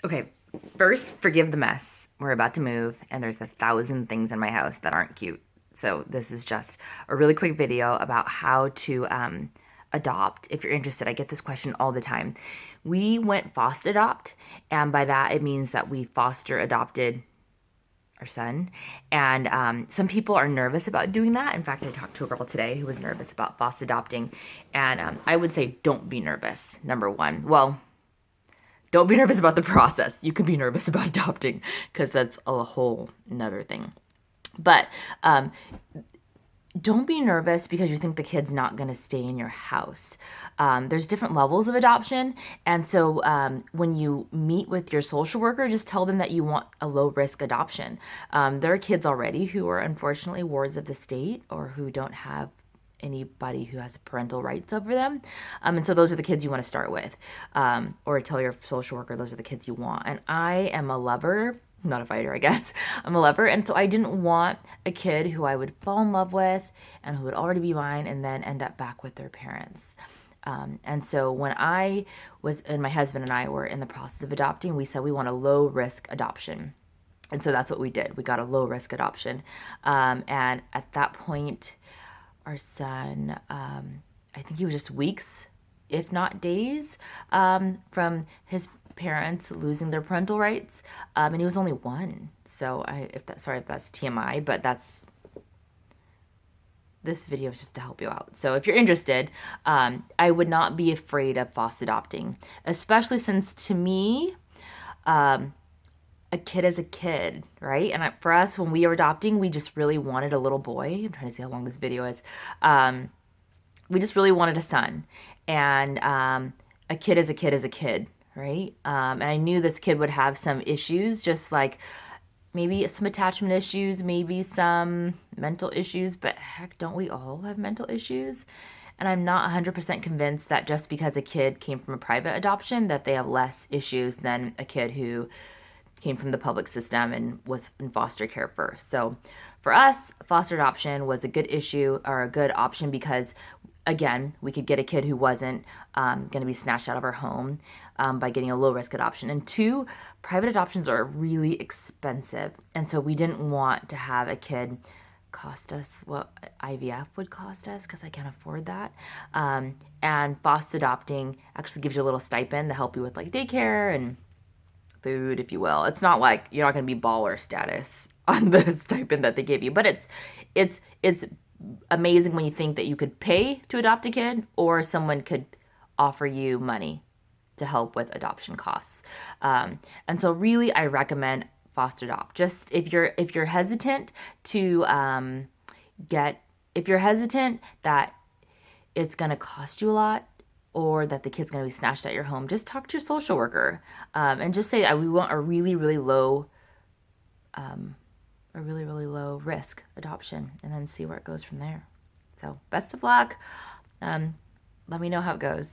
Okay, first, forgive the mess. We're about to move, and there's 1,000 things in my house that aren't cute. So this is just a really quick video about how to adopt. If you're interested, I get this question all the time. We went foster adopt, and by that it means that we foster adopted our son. And some people are nervous about doing that. In fact, I talked to a girl today who was nervous about foster adopting, and I would say don't be nervous. Number one, well, don't be nervous about the process. You could be nervous about adopting because that's a whole nother thing. But don't be nervous because you think the kid's not going to stay in your house. There's different levels of adoption. And so when you meet with your social worker, just tell them that you want a low risk adoption. There are kids already who are unfortunately wards of the state or who don't have anybody who has parental rights over them. And so those are the kids you want to start with. Or tell your social worker those are the kids you want. And I am a lover, not a fighter, I guess. I'm a lover. And so I didn't want a kid who I would fall in love with and who would already be mine and then end up back with their parents. And so when I was, and my husband and I were in the process of adopting, we said we want a low risk adoption. And so that's what we did. We got a low risk adoption. And at that point, our son, I think he was just weeks, if not days, from his parents losing their parental rights, and he was only one. So sorry if that's TMI, but this video is just to help you out. So if you're interested, I would not be afraid of foster adopting, especially since to me, a kid is a kid, right? And for us, when we were adopting, we just really wanted a little boy. I'm trying to see how long this video is. We just really wanted a son. And a kid is a kid is a kid, right? And I knew this kid would have some issues, just like maybe some attachment issues, maybe some mental issues, but heck, don't we all have mental issues? And I'm not 100% convinced that just because a kid came from a private adoption that they have less issues than a kid who came from the public system and was in foster care first. So for us, foster adoption was a good issue or a good option because, again, we could get a kid who wasn't going to be snatched out of our home by getting a low-risk adoption. And two, private adoptions are really expensive. And so we didn't want to have a kid cost us what IVF would cost us because I can't afford that. And foster adopting actually gives you a little stipend to help you with like daycare and food, if you will. It's not like you're not going to be baller status on the stipend that they give you, but it's amazing when you think that you could pay to adopt a kid or someone could offer you money to help with adoption costs. And so really I recommend foster adopt. Just if you're hesitant to if you're hesitant that it's going to cost you a lot or that the kid's going to be snatched at your home, just talk to your social worker and just say we want a really, really low risk adoption and then see where it goes from there. So best of luck. Let me know how it goes.